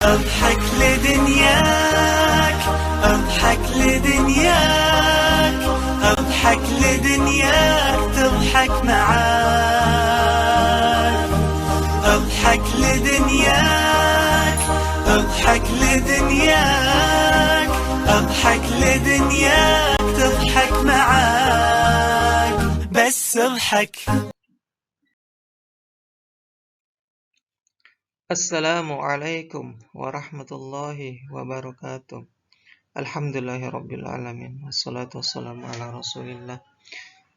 أضحك لدنياك، أضحك لدنياك، أضحك لدنياك تضحك معاك. أضحك لدنياك، أضحك لدنياك، أضحك لدنياك تضحك معاك، بس اضحك. Assalamualaikum warahmatullahi wabarakatuh. Alhamdulillahirrabbilalamin. Wassalatu wassalamu ala rasulillah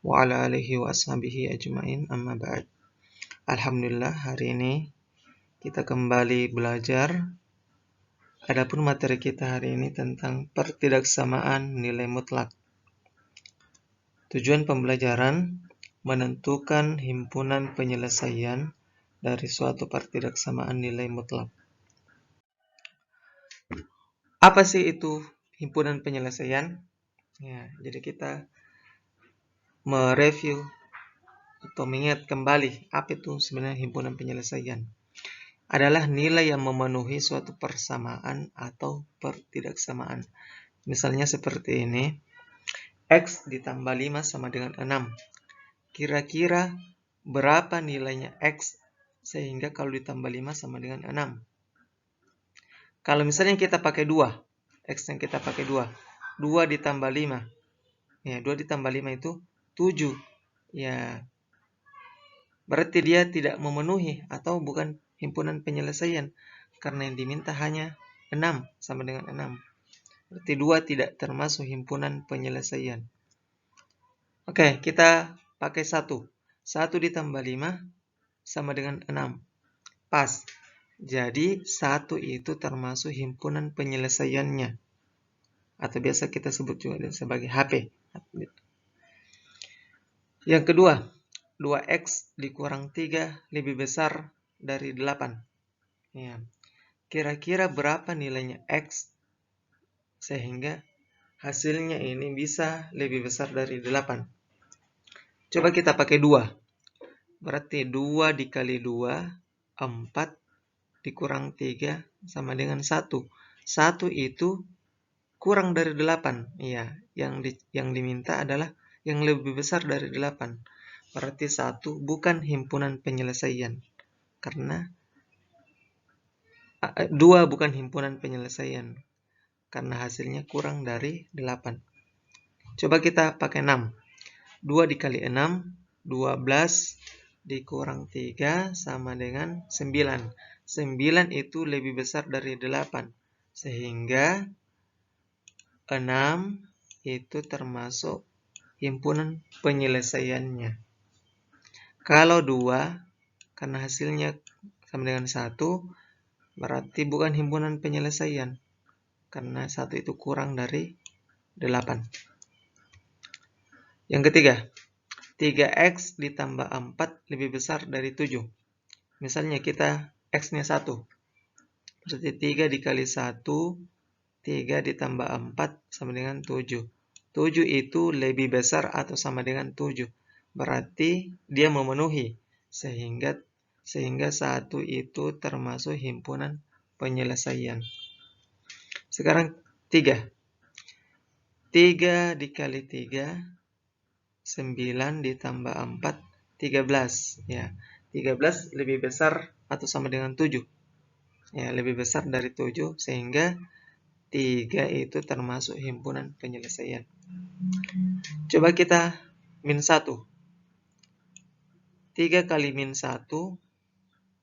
wa ala alihi wa ashabihi ajma'in, amma ba'd. Alhamdulillah, hari ini kita kembali belajar. Adapun materi kita hari ini tentang pertidaksamaan nilai mutlak. Tujuan pembelajaran menentukan himpunan penyelesaian dari suatu pertidaksamaan nilai mutlak. Apa sih itu himpunan penyelesaian? Ya, jadi kita mereview atau mengingat kembali apa itu sebenarnya himpunan penyelesaian. Adalah nilai yang memenuhi suatu persamaan atau pertidaksamaan. Misalnya seperti ini, X ditambah 5 sama dengan 6. Kira-kira berapa nilainya X sehingga kalau ditambah 5 sama dengan 6? Kalau misalnya kita pakai 2, X yang kita pakai 2 ditambah 5. Ya, 2 ditambah 5 itu 7. Ya, berarti dia tidak memenuhi atau bukan himpunan penyelesaian. Karena yang diminta hanya 6, sama dengan 6. Berarti 2 tidak termasuk himpunan penyelesaian. Oke, kita pakai 1. 1 ditambah 5 sama dengan 6. Pas. Jadi 1 itu termasuk himpunan penyelesaiannya. Atau biasa kita sebut juga sebagai HP. Yang kedua, 2X dikurang 3 lebih besar dari 8. Ya. Kira-kira berapa nilainya X sehingga hasilnya ini bisa lebih besar dari 8? Coba kita pakai 2. Berarti 2 dikali 2, 4 dikurang 3 sama dengan 1. 1 itu kurang dari 8. Iya, yang diminta adalah yang lebih besar dari 8. Berarti 1 bukan himpunan penyelesaian. Karena 2 bukan himpunan penyelesaian. Karena hasilnya kurang dari 8. Coba kita pakai 6. 2 dikali 6, 12 dikurang 3 sama dengan 9. 9 itu lebih besar dari 8. Sehingga 6 itu termasuk himpunan penyelesaiannya. Kalau 2, karena hasilnya sama dengan 1, berarti bukan himpunan penyelesaian. Karena 1 itu kurang dari 8. Yang ketiga, 3X ditambah 4 lebih besar dari 7. Misalnya kita X-nya 1. Berarti 3 dikali 1, 3 ditambah 4 sama dengan 7. 7 itu lebih besar atau sama dengan 7. Berarti dia memenuhi. Sehingga 1 itu termasuk himpunan penyelesaian. Sekarang 3. 3 dikali 3, 9 ditambah 4, 13. Ya, 13 lebih besar atau sama dengan 7. Ya, lebih besar dari 7 sehingga 3 itu termasuk himpunan penyelesaian. Coba kita min 1. 3 kali min 1,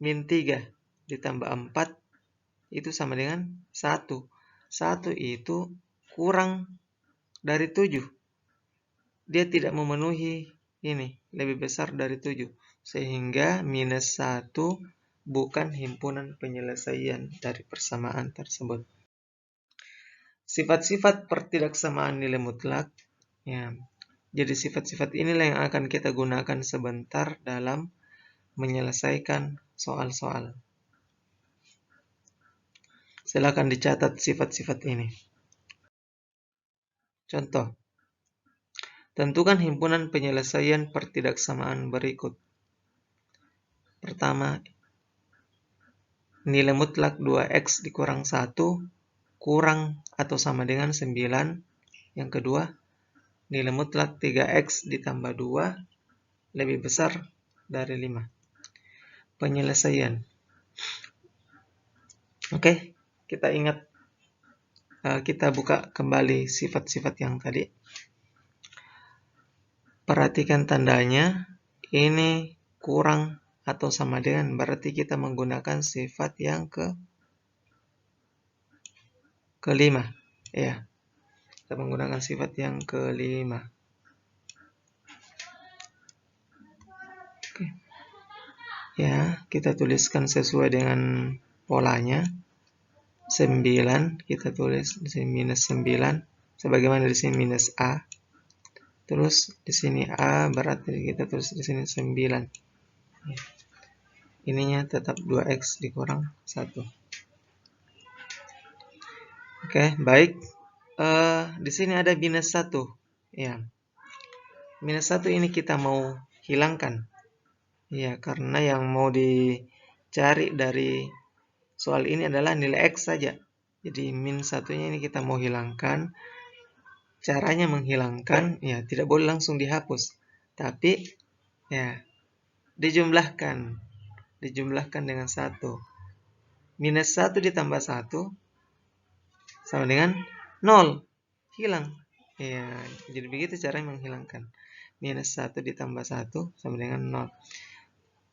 min 3 ditambah 4, itu sama dengan 1. 1 itu kurang dari 7. Dia tidak memenuhi ini, lebih besar dari 7. Sehingga minus 1 bukan himpunan penyelesaian dari persamaan tersebut. Sifat-sifat pertidaksamaan nilai mutlak. Ya. Jadi sifat-sifat inilah yang akan kita gunakan sebentar dalam menyelesaikan soal-soal. Silakan dicatat sifat-sifat ini. Contoh. Tentukan himpunan penyelesaian pertidaksamaan berikut. Pertama, nilai mutlak 2x dikurang 1 kurang atau sama dengan 9. Yang kedua, nilai mutlak 3x ditambah 2 lebih besar dari 5. Penyelesaian. Oke, kita ingat, kita buka kembali sifat-sifat yang tadi. Perhatikan tandanya, ini kurang atau sama dengan, berarti kita menggunakan sifat yang kelima. Ya, kita menggunakan sifat yang kelima. Oke. Ya, kita tuliskan sesuai dengan polanya. 9 kita tulis di sini minus 9, sebagaimana di sini minus A. Terus di sini A berarti kita tulis di sini 9. Ya. Ininya tetap 2x dikurang 1. Oke, baik. Di sini ada minus 1. Ya. Minus 1 ini kita mau hilangkan. Ya, karena yang mau dicari dari soal ini adalah nilai x saja. Jadi min 1-nya ini kita mau hilangkan. Caranya menghilangkan, ya tidak boleh langsung dihapus, tapi ya dijumlahkan dengan 1. Minus 1 ditambah 1 sama dengan 0, hilang. Ya, jadi begitu cara menghilangkan. Minus 1 ditambah 1 sama dengan 0.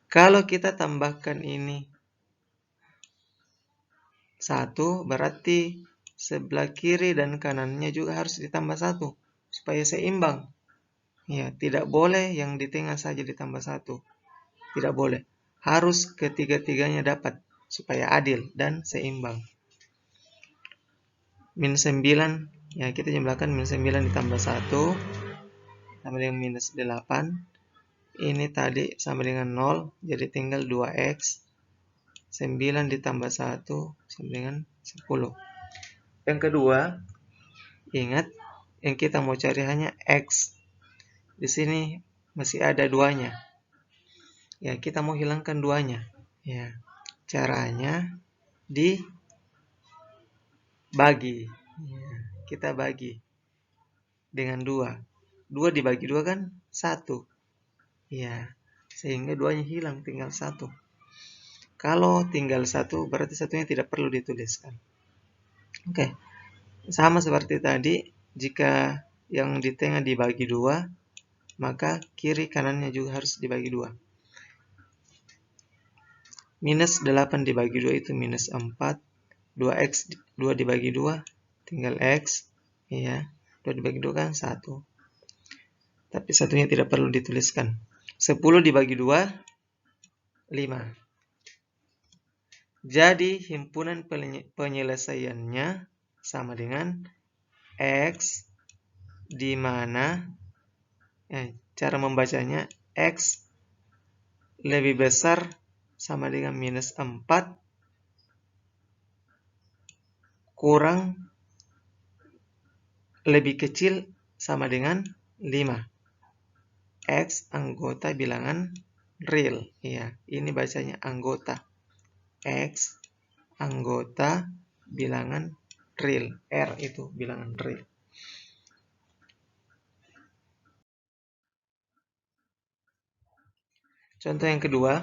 Kalau kita tambahkan ini 1, berarti sebelah kiri dan kanannya juga harus ditambah 1 supaya seimbang. Ya, tidak boleh yang di tengah saja ditambah 1. Tidak boleh. Harus ketiga-tiganya dapat supaya adil dan seimbang. Min 9, ya kita jumlahkan min 9 ditambah 1 sama dengan minus 8. Ini tadi sama dengan 0, jadi tinggal 2x. 9 ditambah 1 sama dengan 10. Yang kedua, ingat yang kita mau cari hanya x. Di sini masih ada 2-nya. Ya, kita mau hilangkan 2-nya. Ya, caranya dibagi. Ya, kita bagi dengan 2. 2 dibagi 2 kan 1. Ya, sehingga 2-nya hilang, tinggal 1. Kalau tinggal 1, berarti 1-nya tidak perlu dituliskan. Oke. Sama seperti tadi, jika yang di tengah dibagi 2, maka kiri kanannya juga harus dibagi 2. Minus 8 dibagi 2 itu minus 4. 2x 2 dibagi 2 tinggal x. Ya, 2 dibagi 2 kan 1. Tapi 1-nya tidak perlu dituliskan. 10 dibagi 2 5. Jadi himpunan penyelesaiannya sama dengan x, di mana cara membacanya x lebih besar sama dengan minus 4 kurang lebih kecil sama dengan 5. X anggota bilangan real. Ya, ini bacanya anggota. X anggota bilangan real. R itu bilangan real. Contoh yang kedua.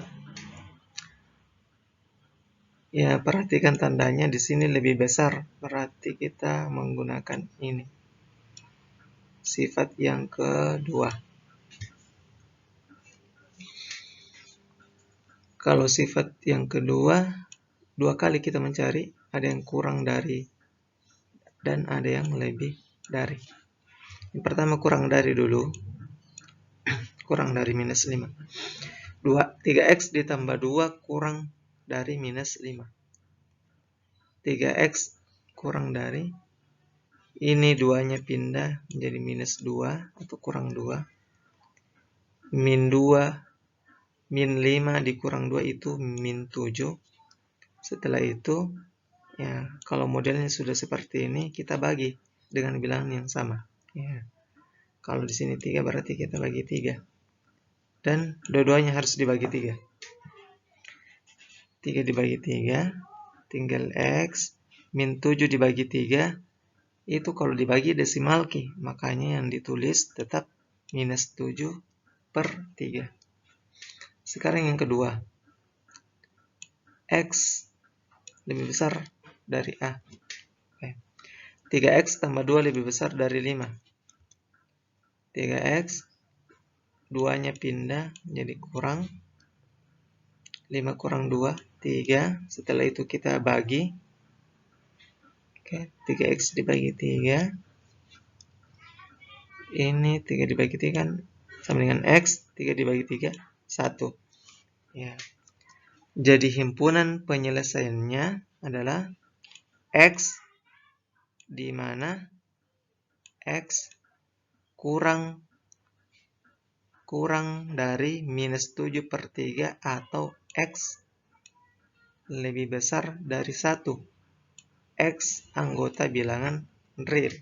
Ya, perhatikan tandanya di sini lebih besar. Berarti kita menggunakan ini. Sifat yang kedua. Kalau sifat yang kedua, 2 kali kita mencari, ada yang kurang dari dan ada yang lebih dari. Yang pertama kurang dari dulu. Kurang dari minus 5. 3x ditambah 2 kurang dari minus 5. 3x kurang dari, ini 2-nya pindah menjadi minus 2 atau kurang 2. Min 2, min 5 dikurang 2 itu min 7. Setelah itu, ya kalau modelnya sudah seperti ini, kita bagi dengan bilangan yang sama. Ya. Kalau di sini 3 berarti kita bagi 3. Dan dua-duanya harus dibagi 3. 3 dibagi 3, tinggal X, min 7 dibagi 3, itu kalau dibagi desimal ki, makanya yang ditulis tetap minus 7 per 3. Sekarang yang kedua, X lebih besar dari A. 3X tambah 2 lebih besar dari 5. 3X, 2-nya pindah jadi kurang. 5 kurang 2, 3. Setelah itu kita bagi. Oke, 3X dibagi 3. Ini 3 dibagi 3 kan sama dengan X. 3 dibagi 3, 1. Ya. Jadi himpunan penyelesaiannya adalah X, di mana X kurang dari minus 7 per 3 atau X lebih besar dari 1. X anggota bilangan real.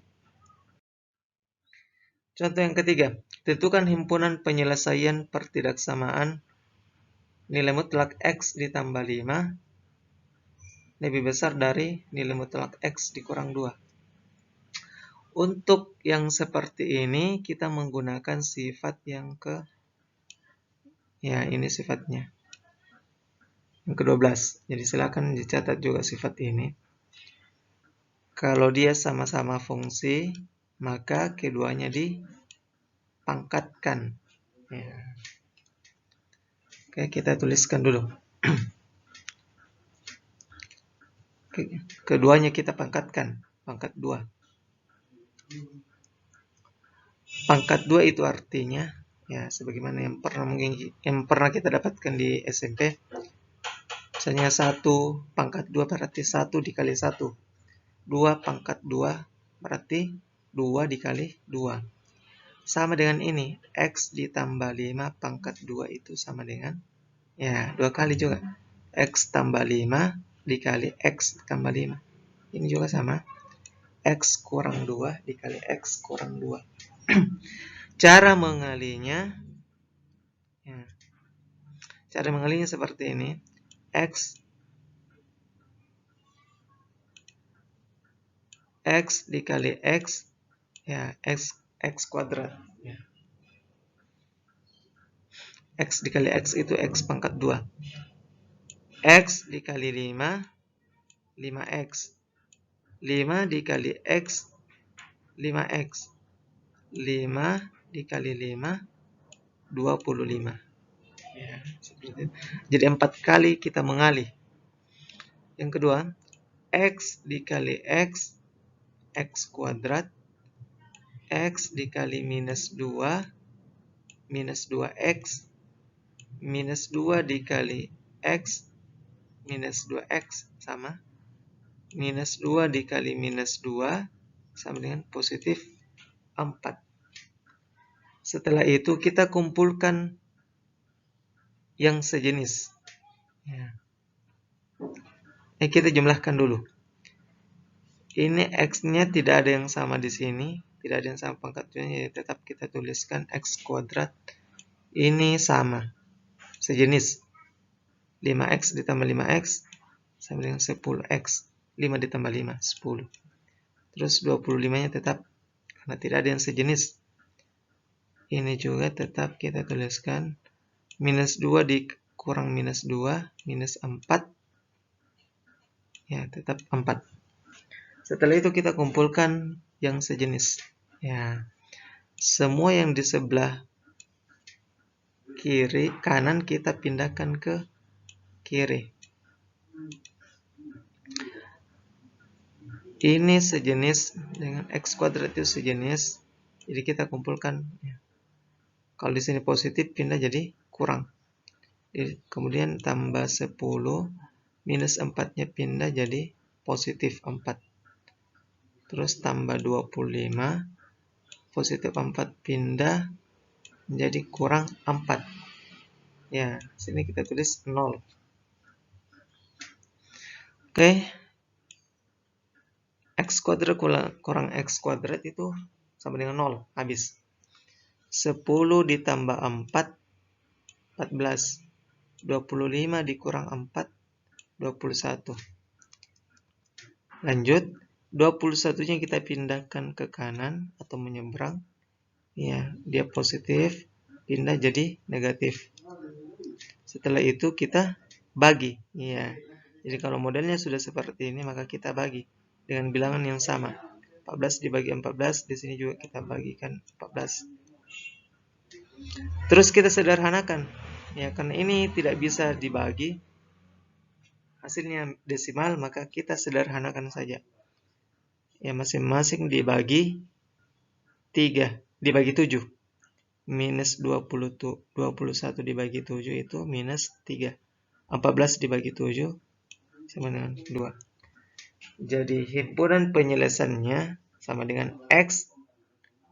Contoh yang ketiga, tentukan himpunan penyelesaian pertidaksamaan nilai mutlak X ditambah 5 lebih besar dari nilai mutlak X dikurang 2. Untuk yang seperti ini kita menggunakan sifat yang ini sifatnya. Yang ke-12. Jadi silakan dicatat juga sifat ini. Kalau dia sama-sama fungsi, maka keduanya dipangkatkan. Ya. Oke, kita tuliskan dulu. Keduanya kita pangkatkan. Pangkat 2. Pangkat 2 itu artinya, ya sebagaimana yang pernah kita dapatkan di SMP. Misalnya 1 pangkat 2 berarti 1 dikali 1. 2 pangkat 2 berarti 2 dikali 2. Sama dengan ini, X ditambah 5 pangkat 2 itu sama dengan, 2 kali juga. X tambah 5 dikali X tambah 5. Ini juga sama. X kurang 2 dikali X kurang 2. Cara mengalinya seperti ini. X dikali X, X kuadrat. X dikali X itu X pangkat 2. X dikali 5, 5X. 5 dikali X, 5X. 5 dikali 5, 25. Jadi 4 kali kita mengalih. Yang kedua, X dikali X, X kuadrat. X dikali minus 2, minus 2X. Minus 2 dikali X, minus 2X sama. Minus 2 dikali minus 2 sama dengan positif 4. Setelah itu kita kumpulkan yang sejenis. Kita jumlahkan dulu. Ini X-nya tidak ada yang sama di sini. Tidak ada yang sama pangkatnya, jadi tetap kita tuliskan X kuadrat. Ini sama. Sejenis. 5X ditambah 5X sama dengan 10X. 5 ditambah 5, 10. Terus 25-nya tetap, karena tidak ada yang sejenis. Ini juga tetap kita tuliskan. Minus 2 dikurang minus 2, minus 4. Tetap 4. Setelah itu kita kumpulkan yang sejenis. Semua yang di sebelah kanan kita pindahkan ke kiri. Ini sejenis dengan X kuadrat itu sejenis. Jadi kita kumpulkan. Kalau di sini positif pindah jadi kurang. Kemudian tambah 10. Minus 4-nya pindah jadi positif 4. Terus tambah 25. Positif 4 pindah menjadi kurang 4. Sini kita tulis 0. Oke. X kuadrat kurang X kuadrat itu sama dengan 0. Habis. 10 ditambah 4, 14. 25 dikurang 4, 21. Lanjut, 21-nya kita pindahkan ke kanan atau menyeberang. Ya, dia positif, pindah jadi negatif. Setelah itu kita bagi. Ya. Jadi kalau modelnya sudah seperti ini, maka kita bagi dengan bilangan yang sama. 14 dibagi 14, di sini juga kita bagikan 14. Terus kita sederhanakan. Ya, karena ini tidak bisa dibagi, hasilnya desimal, maka kita sederhanakan saja. Ya, masing-masing dibagi 3, dibagi 7. Minus 21 dibagi 7 itu minus 3. 14 dibagi 7 sama dengan 2. Jadi himpunan penyelesaiannya sama dengan X,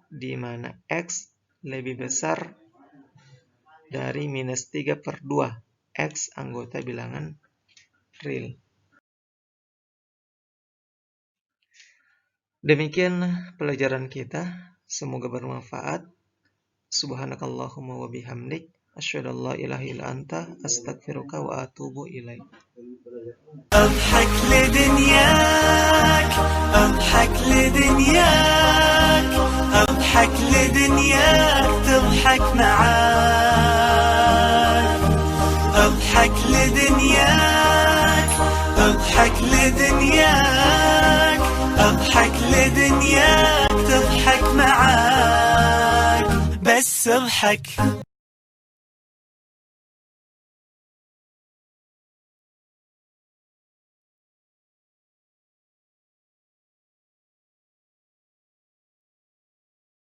di mana X lebih besar dari minus 3/2. X anggota bilangan real. Demikian pelajaran kita. Semoga bermanfaat. Subhanakallahumma wa bihamdik, asyhadu an la ilaha illa anta, astaghfiruka wa atubu ilaik. اضحك لدنياك اضحك لدنياك اضحك لدنياك تضحك معاك اضحك لدنياك اضحك لدنياك اضحك لدنياك تضحك معاك بس اضحك.